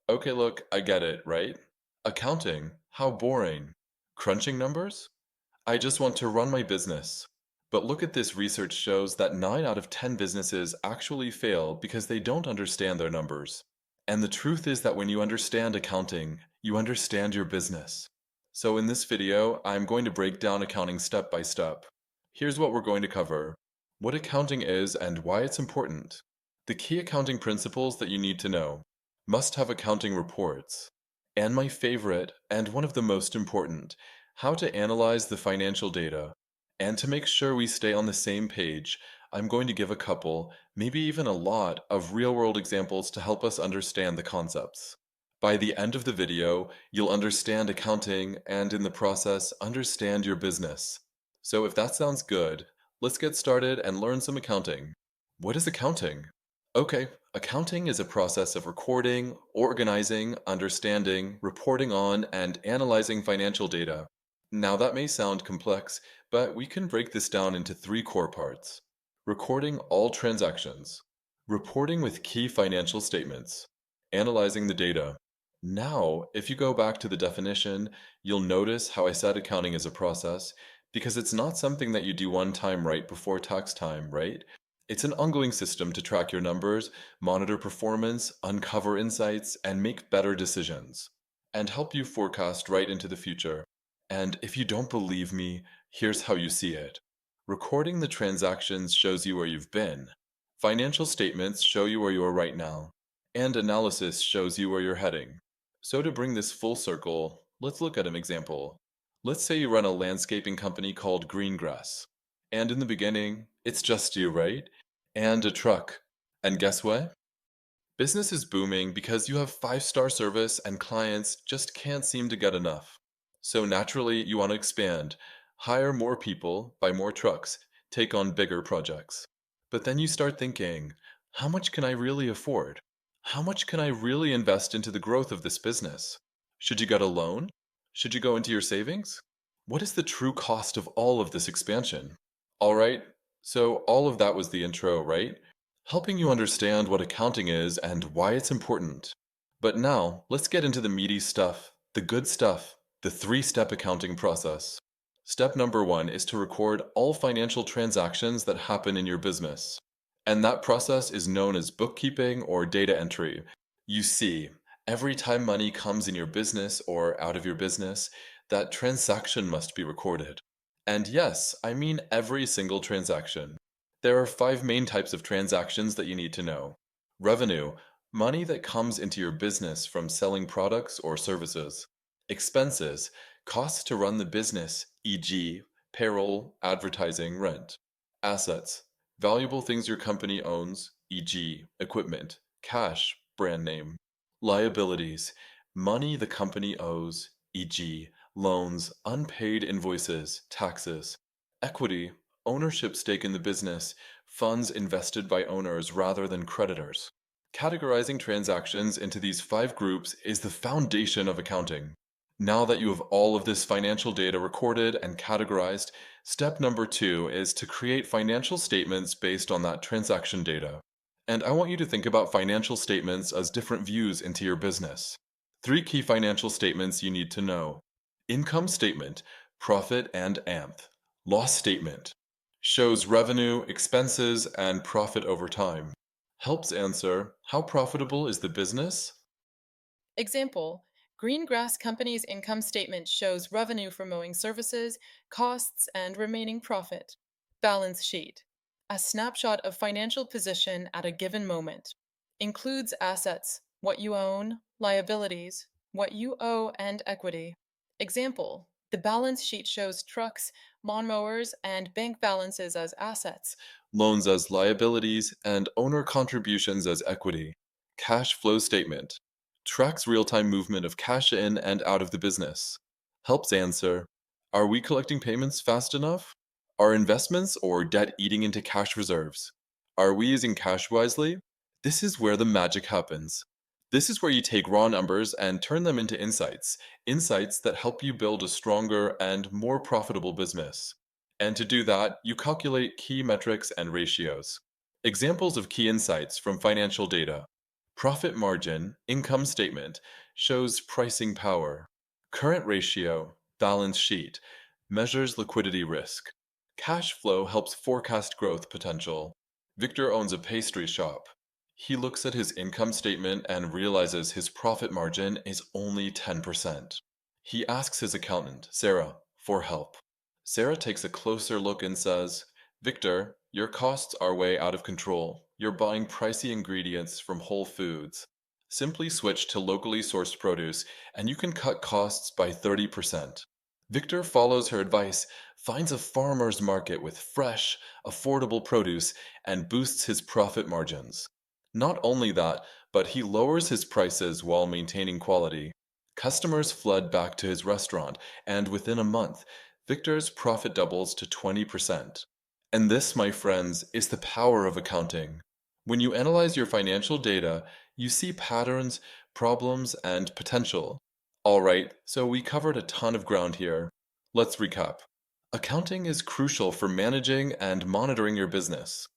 Okay, look, I get it, right? Accounting, how boring. Crunching numbers? I just want to run my business. But look at this research shows that 9 out of 10 businesses actually fail because they don't understand their numbers. And the truth is that when you understand accounting, you understand your business. So in this video, I'm going to break down accounting step by step. Here's what we're going to cover: what accounting is and why it's important, the key accounting principles that you need to know, must have accounting reports, and my favorite, and one of the most important, how to analyze the financial data. And to make sure we stay on the same page, I'm going to give a couple, maybe even a lot, of real world examples to help us understand the concepts. By the end of the video, you'll understand accounting and, in the process, understand your business. So, if that sounds good, let's get started and learn some accounting. What is accounting? Okay, accounting is a process of recording, organizing, understanding, reporting on, and analyzing financial data. Now, that may sound complex, but we can break this down into three core parts: recording all transactions, reporting with key financial statements, analyzing the data. Now, if you go back to the definition, you'll notice how I said accounting is a process, because it's not something that you do one time right before tax time, right? It's an ongoing system to track your numbers, monitor performance, uncover insights, and make better decisions, and help you forecast right into the future. And if you don't believe me, here's how you see it. Recording the transactions shows you where you've been. Financial statements show you where you are right now. And analysis shows you where you're heading. So to bring this full circle, let's look at an example. Let's say you run a landscaping company called Greengrass. And in the beginning, it's just you, right? And a truck. And guess what? Business is booming because you have five-star service and clients just can't seem to get enough. So naturally, you want to expand, hire more people, buy more trucks, take on bigger projects. But then you start thinking, how much can I really afford? How much can I really invest into the growth of this business? Should you get a loan? Should you go into your savings? What is the true cost of all of this expansion? All right, so all of that was the intro, right? Helping you understand what accounting is and why it's important. But now, let's get into the meaty stuff, the good stuff, the three-step accounting process. Step number one is to record all financial transactions that happen in your business. And that process is known as bookkeeping or data entry. You see, every time money comes in your business or out of your business, that transaction must be recorded. And yes, I mean every single transaction. There are five main types of transactions that you need to know: revenue, money that comes into your business from selling products or services; expenses, costs to run the business, e.g., payroll, advertising, rent; assets, valuable things your company owns, e.g., equipment, cash, brand name; liabilities, money the company owes, e.g., loans, unpaid invoices, taxes; equity, ownership stake in the business, funds invested by owners rather than creditors. Categorizing transactions into these five groups is the foundation of accounting. Now that you have all of this financial data recorded and categorized, step number two is to create financial statements based on that transaction data. And I want you to think about financial statements as different views into your business. Three key financial statements you need to know: income statement, profit and AMP; loss statement, shows revenue, expenses, and profit over time. Helps answer, how profitable is the business? Example: Greengrass Company's income statement shows revenue for mowing services, costs, and remaining profit. Balance sheet: a snapshot of financial position at a given moment. Includes assets, what you own; liabilities, what you owe; and equity. Example: the balance sheet shows trucks, lawnmowers, and bank balances as assets. Loans as liabilities, and owner contributions as equity. Cash flow statement tracks real time movement of cash in and out of the business. Helps answer, are we collecting payments fast enough? Are investments or debt eating into cash reserves? Are we using cash wisely? This is where the magic happens. This is where you take raw numbers and turn them into insights, insights that help you build a stronger and more profitable business. And to do that, you calculate key metrics and ratios. Examples of key insights from financial data: Profit margin, income statement, shows pricing power. Current ratio, balance sheet, measures liquidity risk. Cash flow helps forecast growth potential. Victor owns a pastry shop. He looks at his income statement and realizes his profit margin is only 10%. He asks his accountant, Sarah, for help. Sarah takes a closer look and says, Victor, your costs are way out of control. You're buying pricey ingredients from Whole Foods. Simply switch to locally sourced produce and you can cut costs by 30%. Victor follows her advice, finds a farmer's market with fresh, affordable produce, and boosts his profit margins. Not only that, but he lowers his prices while maintaining quality. Customers flood back to his restaurant, and within a month, Victor's profit doubles to 20%. And this, my friends, is the power of accounting. When you analyze your financial data, you see patterns, problems, and potential. All right, so we covered a ton of ground here. Let's recap. Accounting is crucial for managing and monitoring your business.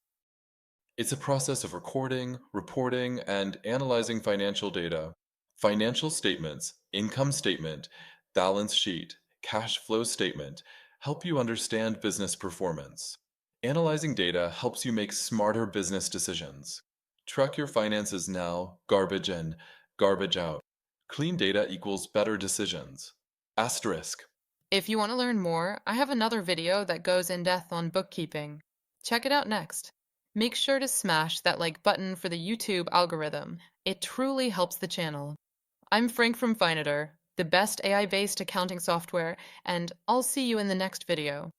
It's a process of recording, reporting, and analyzing financial data. Financial statements, income statement, balance sheet, cash flow statement help you understand business performance. Analyzing data helps you make smarter business decisions. Track your finances now, garbage in, garbage out. Clean data equals better decisions. Asterisk. If you want to learn more, I have another video that goes in depth on bookkeeping. Check it out next. Make sure to smash that like button for the YouTube algorithm. It truly helps the channel. I'm Frank from Fineter, the best AI-based accounting software, and I'll see you in the next video.